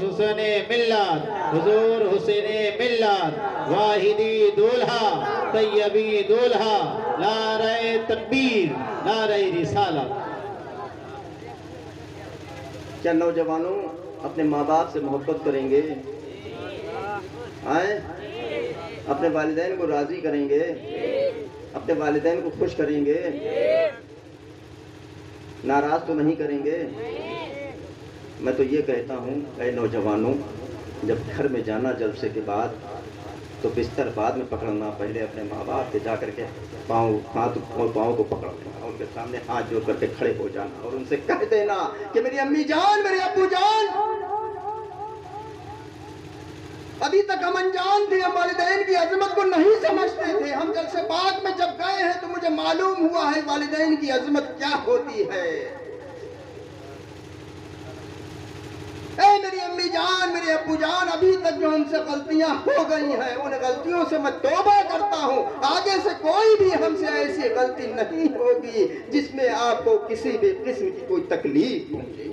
حسن ملت حضور حسین ملت واحدی دولہا طیبی دولہا نعرہ تکبیر نعرہ رسالت۔ کیا نوجوانوں اپنے ماں باپ سے محبت کریں گے؟ آئیں اپنے والدین کو راضی کریں گے؟ اپنے والدین کو خوش کریں گے؟ ناراض تو نہیں کریں گے؟ میں تو یہ کہتا ہوں اے نوجوانوں، جب گھر میں جانا جلسے کے بعد تو بستر بعد میں پکڑنا، پہلے اپنے ماں باپ کے جا کر کے ہاتھ اور پاؤں کو پکڑ لینا، ان کے سامنے ہاتھ جوڑ کر کے کھڑے ہو جانا اور ان سے کہہ دینا کہ میری امی جان، میرے ابو جان، ابھی تک ہم انجان تھے، ہم والدین کی عظمت کو نہیں سمجھتے تھے، ہم جلسے پاک میں جب گئے ہیں تو مجھے معلوم ہوا ہے والدین کی عظمت کیا ہوتی ہے۔ اے میری امی جان، میرے ابو جان، ابھی تک جو ہم سے غلطیاں ہو گئی ہیں ان غلطیوں سے میں توبہ کرتا ہوں، آگے سے کوئی بھی ہم سے ایسی غلطی نہیں ہوگی جس میں آپ کو کسی بھی قسم کی کوئی تکلیف ہوگی۔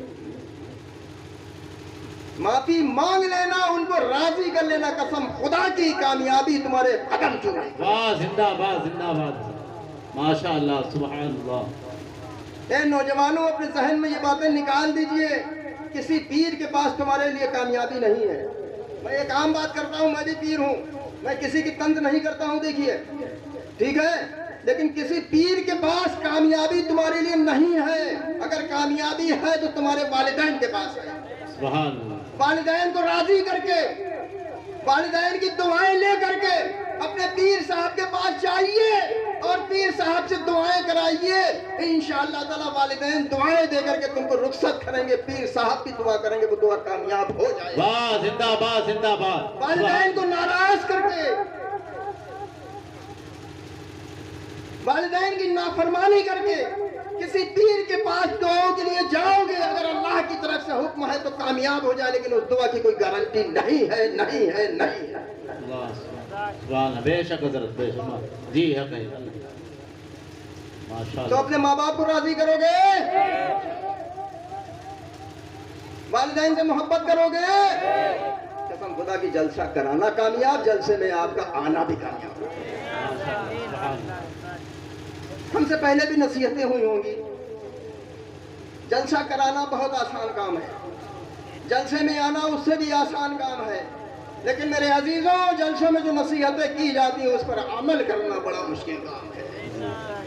معافی مانگ لینا، ان کو راضی کر لینا، قسم خدا کی کامیابی تمہارے قدم چومے۔ واہ زندہ باد زندہ باد، ماشاءاللہ سبحان اللہ۔ اے نوجوانوں، اپنے ذہن میں یہ باتیں نکال دیجئے، کسی پیر کے پاس تمہارے لیے کامیابی نہیں ہے۔ میں ایک عام بات کرتا ہوں، میں بھی پیر ہوں، میں کسی کی طنز نہیں کرتا ہوں، دیکھیے ٹھیک ہے، لیکن کسی پیر کے پاس کامیابی تمہارے لیے نہیں ہے۔ اگر کامیابی ہے تو تمہارے والدین کے پاس ہے۔ سبحان اللہ۔ والدین کو راضی کر کے، والدین کی دعائیں لے کر کے اپنے پیر صاحب کے پاس جائیے اور پیر صاحب سے دعائیں کرائیے، انشاءاللہ تعالی والدین دعائیں دے کر کے تم کو رخصت کریں گے، پیر صاحب کی دعا کریں گے، وہ دعا کامیاب ہو جائے گی۔ واہ زندہ باد زندہ باد۔ والدین کو ناراض کر کے، والدین کی نافرمانی کر کے کسی پیر کے پاس دعاؤں کے لیے جاؤ گے، اگر اللہ کی طرف سے حکم ہے تو کامیاب ہو جائے، لیکن اس دعا کی کوئی گارنٹی نہیں ہے، نہیں ہے، نہیں ہے۔ اللہ سبحان اللہ، بے شک حضرت، بے شک جی حق ہے ماشاءاللہ۔ تو اپنے ماں باپ کو راضی کرو گے، والدین سے محبت کرو گے، قسم خدا کی جلسہ کرانا کامیاب، جلسے میں آپ کا آنا بھی کامیاب۔ ہم سے پہلے بھی نصیحتیں ہوئی ہوں گی، جلسہ کرانا بہت آسان کام ہے، جلسے میں آنا اس سے بھی آسان کام ہے، لیکن میرے عزیزوں، جلسوں میں جو نصیحتیں کی جاتی ہیں اس پر عمل کرنا بڑا مشکل کام ہے۔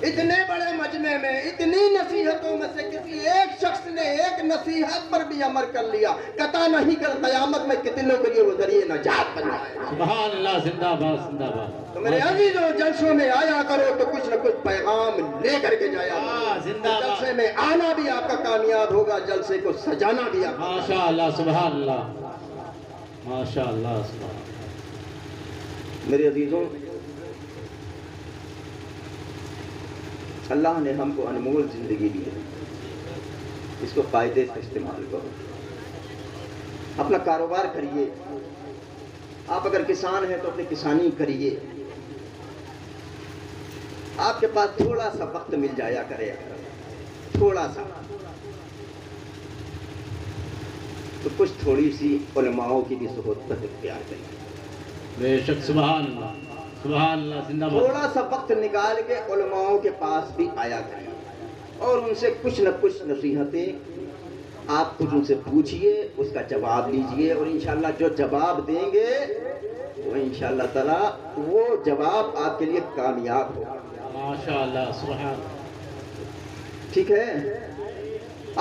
اتنے بڑے مجمع میں اتنی نصیحتوں میں سے کسی ایک شخص نے ایک نصیحت پر بھی عمل کر لیا، قطع نہیں کر قیامت میں کتنوں کے لیے وہ ذریعہ نجات بن جائے۔ سبحان اللہ، زندہ باد زندہ باد۔ تو میرے عزیزوں، جلسوں میں آیا کرو تو کچھ نہ کچھ پیغام لے کر کے جایا کرو، زندہ باد۔ جلسے میں آنا بھی آپ کا کامیاب ہوگا، جلسے کو سجانا بھی آپ کا۔ ماشاءاللہ سبحان اللہ، ماشاءاللہ سبحان اللہ۔ میرے عزیزوں، اللہ نے ہم کو انمول زندگی دی ہے، اس کو فائدے سے استعمال کرو، اپنا کاروبار کریے، آپ اگر کسان ہیں تو اپنی کسانی کریے، آپ کے پاس تھوڑا سا وقت مل جایا کرے، تھوڑا سا تو کچھ تھوڑی سی علماؤں کی بھی صحبت اختیار کریے، بے شک سبحان اللہ سبحان اللہ، زندہ باد۔ تھوڑا سا وقت نکال کے علماؤں کے پاس بھی آیا کریں اور ان سے کچھ نہ کچھ نصیحتیں آپ کچھ ان سے پوچھئے، اس کا جواب لیجئے، اور انشاءاللہ جو جواب دیں گے وہ انشاءاللہ تعالی وہ جواب آپ کے لیے کامیاب ہوگا۔ ماشاءاللہ سبحان اللہ۔ ٹھیک ہے،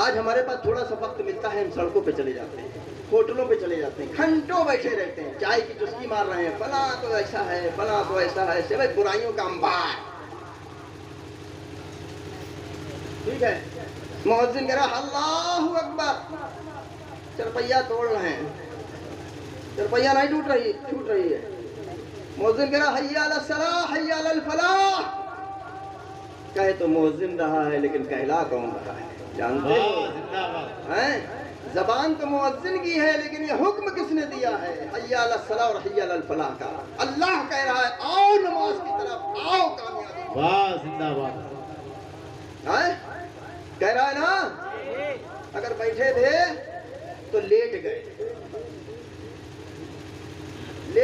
آج ہمارے پاس تھوڑا سا وقت ملتا ہے، ہم سڑکوں پہ چلے جاتے ہیں، ہوٹلوں پہ چلے جاتے ہیں، گھنٹوں بیٹھے رہتے ہیں، چائے کی چسکی مار رہے ہیں، فلاں تو ایسا ہے، فلاں تو ایسا ہے، سوائے برائیوں کا انبار۔ ٹھیک ہے، مؤذن کہہ رہا اللہ اکبر، چرپیا توڑ رہے ہیں، چرپیا نہیں چھوٹ رہی ہے، مؤذن کہہ رہا حی علی الصلاۃ حی علی الفلاح، کہے تو مؤذن رہا ہے لیکن کہلا کون رہا ہے؟ جانتے ہو؟ زبان تو مؤذن کی ہے لیکن یہ حکم کس نے دیا ہے؟ حی علی الصلاۃ اور حی علی الفلاح کا۔ اللہ کہہ رہا ہے آؤ نماز کی طرف، آؤ کامیابی۔ واہ زندہ باد۔ کہہ رہا ہے نا، اگر بیٹھے تھے تو لیٹ گئے،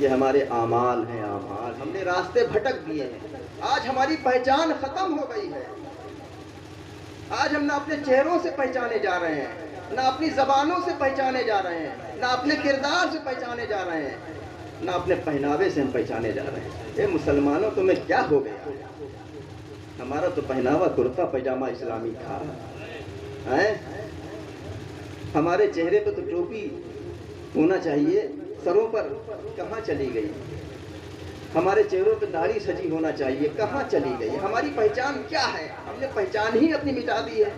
یہ ہمارے اعمال ہیں، اعمال ہم نے راستے بھٹک دیے ہیں، آج ہماری پہچان ختم ہو گئی ہے، آج ہم نہ اپنے چہروں سے پہچانے جا رہے ہیں، نہ اپنی زبانوں سے پہچانے جا رہے ہیں، نہ اپنے کردار سے پہچانے جا رہے ہیں، نہ اپنے پہناوے سے ہم پہچانے جا رہے ہیں۔ اے مسلمانوں تمہیں کیا ہو گیا؟ ہمارا تو پہناوا کرتا پائجامہ اسلامی تھا، ہمارے چہرے پہ تو ٹوپی ہونا چاہیے، سروں پر کہاں چلی گئی؟ ہمارے چہروں پہ داڑھی سجی ہونا چاہیے، کہاں چلی گئی؟ ہماری پہچان کیا ہے؟ ہم نے پہچان ہی اپنی مٹا دی ہے،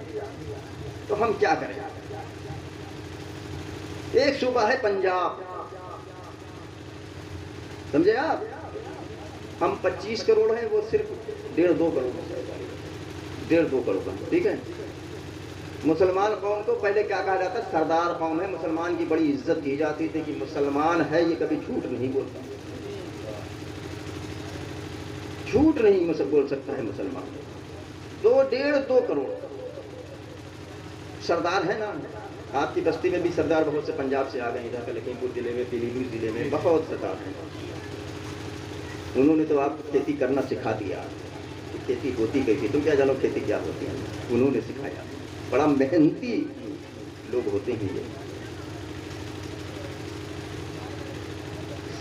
تو ہم کیا کریں؟ ایک صوبہ ہے پنجاب، سمجھے آپ؟ ہم 25 کروڑ ہیں، وہ صرف 1.5-2 کروڑ، 1.5-2 کروڑ، ٹھیک ہے؟ مسلمان قوم کو پہلے کیا کہا جاتا ہے؟ سردار قوم ہے، مسلمان کی بڑی عزت کی جاتی تھی کہ مسلمان ہے، یہ کبھی جھوٹ نہیں بولتا، جھوٹ نہیں بول سکتا ہے مسلمان۔ 1.5-2 کروڑ سردار ہے نا؟ آپ کی بستی میں بھی سردار بہت سے پنجاب سے آ گئے، ادھر کے لکھیم پور ضلع میں، پیلی بھیت ضلع میں بہت سردار ہیں، انہوں نے تو آپ کو کھیتی کرنا سکھا دیا، کھیتی ہوتی کیسی، تم کیا جانو کھیتی کیا ہوتی ہے، انہوں نے سکھایا، بڑا محنتی لوگ ہوتے ہیں یہ۔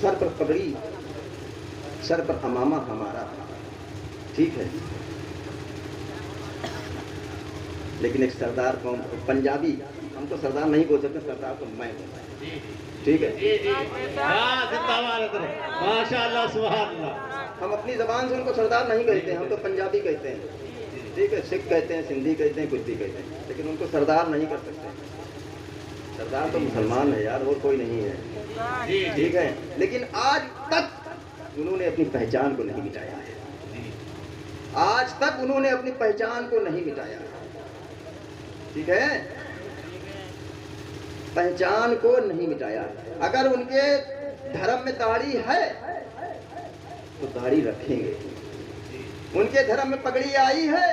سر پر پگڑی، سر پر امامہ ہمارا، ٹھیک ہے، لیکن ایک سردار قوم، پنجابی، ہم تو سردار نہیں بول سکتے، سردار تو میں ہوں، ٹھیک ہے، ماشاء اللہ سبحان اللہ۔ ہم اپنی زبان سے ان کو سردار نہیں کہتے ہیں، ہم تو پنجابی کہتے ہیں، ٹھیک ہے، سکھ کہتے ہیں، سندھی کہتے ہیں، کچھ بھی کہتے ہیں، لیکن ان کو سردار نہیں کر سکتے، سردار تو مسلمان ہے یار، اور کوئی نہیں ہے، ٹھیک ہے، لیکن آج تک انہوں نے اپنی پہچان کو نہیں مٹایا ہے، آج تک انہوں نے اپنی پہچان کو نہیں مٹایا، ٹھیک ہے، پہچان کو نہیں مٹایا۔ اگر ان کے دھرم میں داڑھی ہے تو داڑھی رکھیں گے، ان کے دھرم میں پگڑی آئی ہے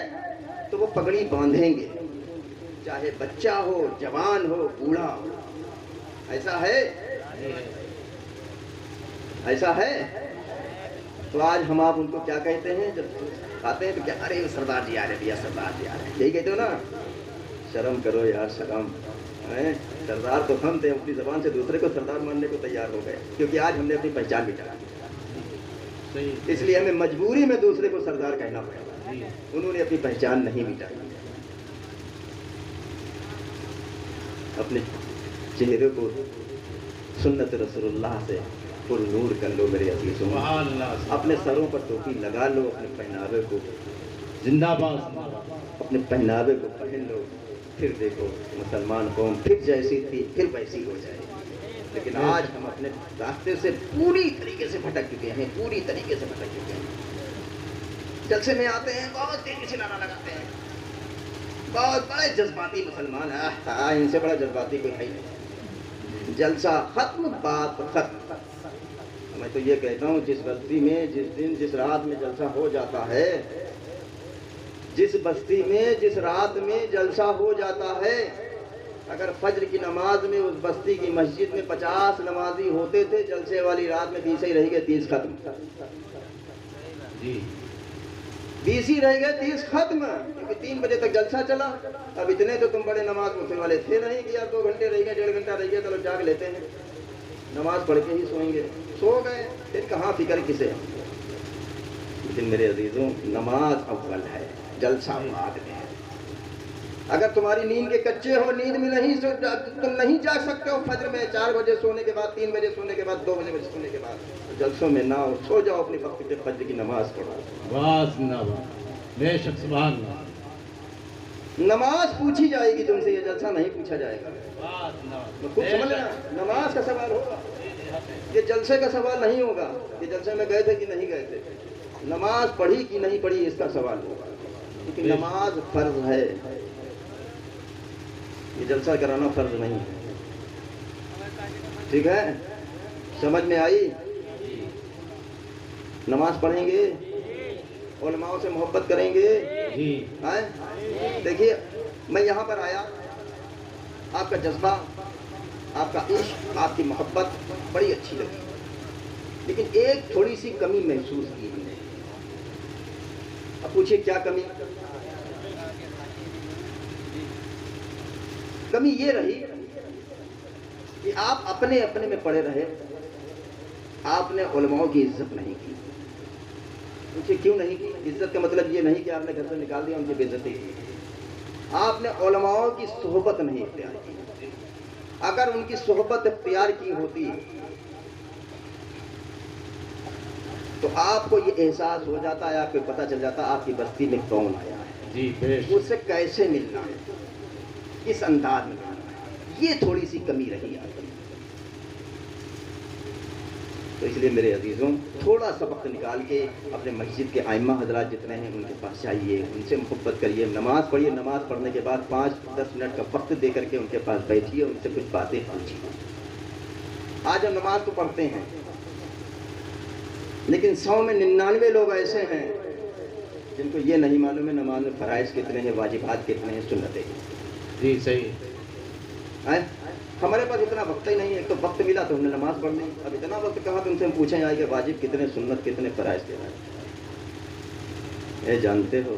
تو وہ پگڑی باندھیں گے، چاہے بچہ ہو، جوان ہو، بوڑھا ہو، ایسا ہے، ایسا ہے۔ تو آج ہم آپ ان کو کیا کہتے ہیں؟ جب آتے ہیں تو کیا، ارے سردار جی آ رہے بھیا، سردار جی آ رہے ہیں، یہی کہتے ہو نا؟ شرم کرو یار، شرم، سردار تو ہم تھے، اپنی زبان سے دوسرے کو سردار ماننے کو تیار ہو گئے، کیونکہ آج ہم نے اپنی پہچان مٹا دی، اس لیے ہمیں مجبوری میں دوسرے کو سردار کہنا پڑا، انہوں نے اپنی پہچان نہیں مٹائی۔ اپنے چہرے کو سنت رسول اللہ سے پر نور کر لو میرے عزیزوں، اپنے سروں پر ٹوپی لگا لو، اپنے پہناوے کو زندہ باد، اپنے پہناوے کو پہن لو، پھر دیکھو مسلمان قوم پھر جیسی تھی پھر ویسی ہو جائے گی۔ لیکن آج ہم اپنے راستے سے پوری طریقے سے بھٹک چکے ہیں، پوری طریقے سے بھٹک چکے ہیں۔ جلسے میں آتے ہیں، بہت تیزی سے نعرہ لگاتے ہیں، بہت بڑے جذباتی مسلمان ہیں، ان سے بڑا جذباتی کوئی ہے نہیں، جلسہ ختم، بات ختم۔ میں تو یہ کہتا ہوں، جس بستی میں جس دن جس رات میں جلسہ ہو جاتا ہے، جس بستی میں جس رات میں جلسہ ہو جاتا ہے، اگر فجر کی نماز میں اس بستی کی مسجد میں 50 نمازی ہوتے تھے، جلسے والی رات میں 20 ہی رہ گئے، 30 ختم، 20 ہی رہ گئے، 30 ختم، کیونکہ 3 بجے تک جلسہ چلا۔ اب اتنے تو تم بڑے نماز پڑھنے والے تھے نہیں کہ یار 2 گھنٹے رہ گئے، 1.5 گھنٹہ رہ گیا، چلو جاگ لیتے ہیں، نماز پڑھ کے ہی سوئیں گے، سو گئے، پھر کہاں فکر کسے۔ لیکن میرے عزیزوں، نماز اول ہے، جلسہ بعد میں ہے۔ اگر تمہاری نیند کے کچے ہو، نیند میں نہیں تم نہیں جاگ سکتے ہو فجر میں 4 بجے سونے کے بعد، 3 بجے سونے کے بعد، 2 بجے سونے کے بعد، تو جلسوں میں نہ ہو، سو جاؤ، اپنی وقت پہ فجر کی نماز پڑھو۔ واہ زندہ باد، بے شک سبحان اللہ۔ نماز پوچھی جائے گی تم سے، یہ جلسہ نہیں پوچھا جائے گا، خود سمجھ لینا، نماز کا سوال ہوگا، یہ جلسے کا سوال نہیں ہوگا کہ جلسے میں گئے تھے کہ نہیں گئے تھے، نماز پڑھی کہ نہیں پڑھی اس کا سوال ہوگا، کیونکہ نماز فرض ہے، یہ جلسہ کرانا فرض نہیں ہے، ٹھیک ہے، سمجھ میں آئی؟ نماز پڑھیں گے، علماء سے محبت کریں گے، دیکھیے میں یہاں پر آیا، آپ کا جذبہ، آپ کا عشق، آپ کی محبت بڑی اچھی لگی، لیکن ایک تھوڑی سی کمی محسوس کی ہم نے. اب پوچھئے کیا کمی؟ کمی یہ رہی کہ آپ اپنے اپنے میں پڑے رہے. آپ نے علماء کی عزت نہیں کی. پوچھئے کیوں نہیں کی؟ عزت کا مطلب یہ نہیں کہ آپ نے گھر سے نکال دیا ان کی بے عزتی کی. آپ نے علماء کی صحبت نہیں اختیار کی. اگر ان کی صحبت اختیار کی ہوتی تو آپ کو یہ احساس ہو جاتا ہے, آپ کو پتہ چل جاتا آپ کی بستی میں کون آیا ہے, جی بیش اس سے کیسے ملنا ہے, کس انداز میں ملنا ہے. یہ تھوڑی سی کمی رہی آپ کی. تو اس لیے میرے عزیزوں, تھوڑا سا وقت نکال کے اپنے مسجد کے ائمہ حضرات جتنے ہیں ان کے پاس جائیے, ان سے محبت کریے, نماز پڑھیے. نماز پڑھنے کے بعد 5-10 منٹ کا وقت دے کر کے ان کے پاس بیٹھیے, ان سے کچھ باتیں پوچھیے. آج ہم نماز تو پڑھتے ہیں لیکن 100 میں 99 لوگ ایسے ہیں جن کو یہ نہیں معلوم ہے نماز میں فرائض کتنے ہیں, واجبات کتنے ہیں, سنتیں. جی صحیح ہے. ہمارے پاس اتنا وقت ہی نہیں ہے. ایک تو وقت ملا تو ہم نے نماز پڑھ لی. اب اتنا وقت کہاں تم سے ہم پوچھیں آئے کہ واجب کتنے, سنت کتنے, فرائض کتنے. یہ جانتے ہو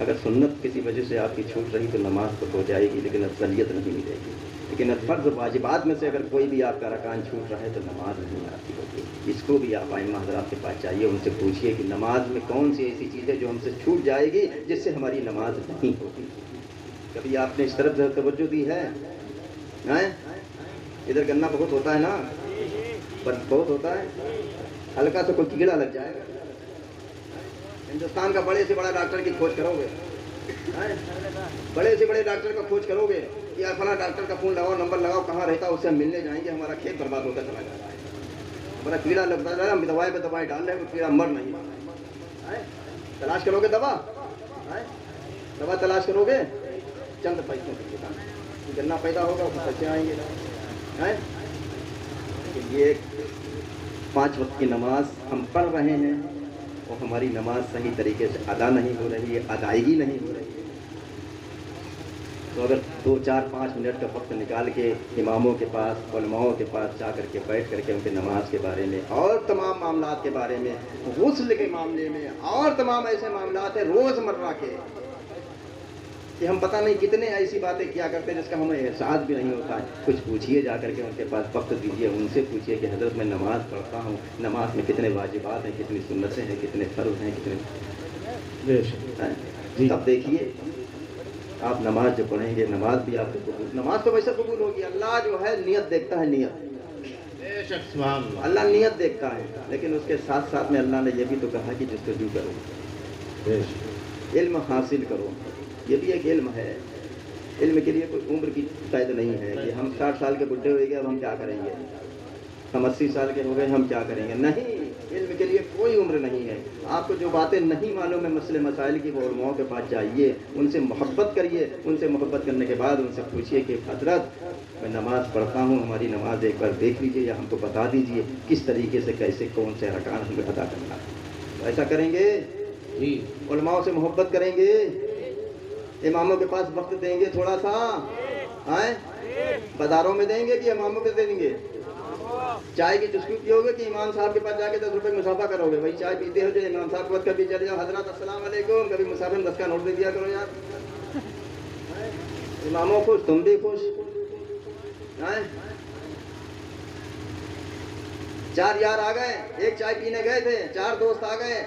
اگر سنت کسی وجہ سے آپ کی چھوٹ رہی تو نماز تو ہو جائے گی لیکن افضلیت نہیں ملے گی. لیکن فرض واجبات میں سے اگر کوئی بھی آپ کا رکان چھوٹ رہا ہے تو نماز نہیں آتی ہوگی. اس کو بھی آپ ائمہ حضرات کے پاس جائیے, ان سے پوچھیے کہ نماز میں کون سی ایسی چیز ہے جو ہم سے چھوٹ جائے گی جس سے ہماری نماز نہیں ہوگی. کبھی آپ نے اس طرف توجہ دی ہے؟ ادھر گنا بہت ہوتا ہے نا, بہت ہوتا ہے. ہلکا سا کوئی کیڑا لگ جائے گا, ہندوستان کا بڑے سے بڑا ڈاکٹر کی کھوج کرو گے, بڑے سے بڑے ڈاکٹر کا کھوج کرو گے, یا فلاں ڈاکٹر کا فون لگاؤ, نمبر لگاؤ, کہاں رہتا ہے اس سے ہم ملنے جائیں گے, ہمارا کھیت برباد ہوتا چلا جاتا ہے. ہمارا کیڑا لگتا ہے, ہم دوائی پہ دوائی ڈال رہے ہیں, وہ کیڑا مر نہیں رہا ہے. تلاش کرو گے دوا, دوا تلاش کرو گے چند پیسوں کی دکان, گنا پیدا ہوگا وہ پیسے آئیں گے. یہ 5 وقت کی نماز ہم پڑھ رہے ہیں اور ہماری نماز صحیح طریقے سے ادا نہیں ہو رہی ہے, ادائیگی نہیں ہو رہی ہے. تو اگر 2-4-5 منٹ کا وقت نکال کے اماموں کے پاس, علماؤں کے پاس جا کر کے بیٹھ کر کے ان کے نماز کے بارے میں اور تمام معاملات کے بارے میں, غسل کے معاملے میں اور تمام ایسے معاملات ہیں روز مرہ کے کہ ہم پتہ نہیں کتنے ایسی باتیں کیا کرتے ہیں جس کا ہمیں احساس بھی نہیں ہوتا ہے. کچھ پوچھیے جا کر کے, ان کے پاس وقت دیجیے, ان سے پوچھیے کہ حضرت میں نماز پڑھتا ہوں, نماز میں کتنے واجبات ہیں, کتنی سنتیں ہیں, کتنے فرض ہیں, کتنے. اب دیکھیے آپ نماز جو پڑھیں گے نماز بھی آپ کو قبول, نماز تو ویسے قبول ہوگی. اللہ جو ہے نیت دیکھتا ہے, نیت, اللہ نیت دیکھتا ہے. لیکن اس کے ساتھ ساتھ میں اللہ نے یہ بھی تو کہا کہ جستجو کرو, علم حاصل کرو. یہ بھی ایک علم ہے. علم کے لیے کوئی عمر کی قید نہیں ہے کہ ہم 60 سال کے بڈھے ہوئے گئے اب ہم کیا کریں گے, ہم 80 سال کے ہو گئے ہم کیا کریں گے. نہیں, علم کے لیے کوئی عمر نہیں ہے. آپ کو جو باتیں نہیں معلوم ہے مسئلے مسائل کی, وہ علماء کے پاس جائیے, ان سے محبت کریے. ان سے محبت کرنے کے بعد ان سے پوچھیے کہ حضرت میں نماز پڑھتا ہوں, ہماری نماز ایک بار دیکھ لیجیے یا ہم کو بتا دیجیے کس طریقے سے کیسے کون سے ارکان ہمیں ادا کرنا ہے. ایسا کریں گے جی, علماء سے محبت کریں گے, اماموں کے پاس وقت دیں گے تھوڑا سا, بازاروں میں دیں گے کہ اماموں کے دیں گے. چائے کی چسکی پیو گے کہ امام صاحب کے پاس جا کے 10 روپے مسافہ کرو گے. بھائی چائے پیتے ہو جو امام صاحب کے وقت کبھی چلے جاؤ, حضرات السلام علیکم, کبھی مسافر میں 10 کا نوٹ دے دیا کرو یار. اماموں خوش, تم بھی خوش. 4 یار آ گئے, ایک چائے پینے گئے تھے, 4 دوست آ گئے,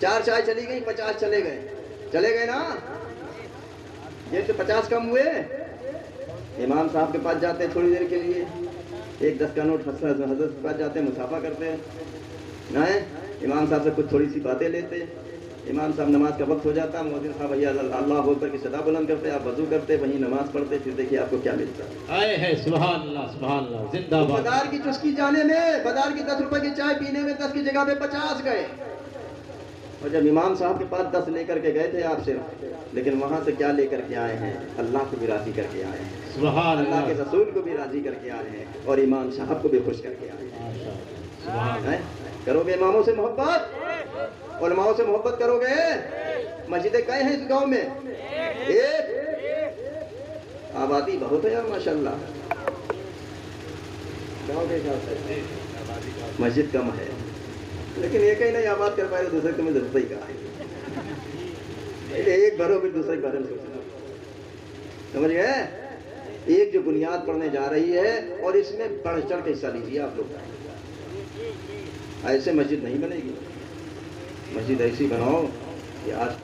4 چائے چلی گئی, 50 چلے گئے نا. یہ تو 50 کم ہوئے. امام صاحب کے پاس جاتے تھوڑی دیر کے لیے, ایک 10 کا نوٹ حضرت کے پاس جاتے, مسافہ کرتے ہیں, امام صاحب سے کچھ تھوڑی سی باتیں لیتے. امام صاحب نماز کا وقت ہو جاتا, مؤذن صاحب بھیا اللہ اکبر کی صدا بلند کرتے, آپ وضو کرتے, وہیں نماز پڑھتے, پھر دیکھیے آپ کو کیا ملتا ہے. سبحان اللہ, سبحان اللہ, زندہ باد. بازار کی چسکی جانے میں, بازار کی 10 روپے کی چائے پینے میں 10 کی جگہ پہ 50 گئے. اور جب امام صاحب کے پاس 10 لے کر کے گئے تھے آپ صرف, لیکن وہاں سے کیا لے کر کے آئے ہیں, اللہ کو بھی راضی کر کے آئے ہیں, سبحان اللہ کے رسول کو بھی راضی کر کے آئے ہیں, اور امام صاحب کو بھی خوش کر کے آئے ہیں. کرو گے اماموں سے محبت, علماؤں سے محبت کرو گے. مسجدیں کئے ہیں اس گاؤں میں, ایک, آبادی بہت ہے یار ماشاءاللہ گاؤں کے حساب سے. مسجد کم ہے، لیکن ایک ہی نہیں آباد کر پائے دوسرے تمہیں ضرورت ہی کہا ہے، ایک بھرو پھر دوسرے بارے میں سوچنا، سمجھ گئے؟ ایک جو بنیاد پڑھنے جا رہی ہے اور اس میں بڑھ چڑھ کے حصہ لیجیے آپ لوگ، ایسے مسجد نہیں بنے گی، مسجد ایسی بناؤ کہ آج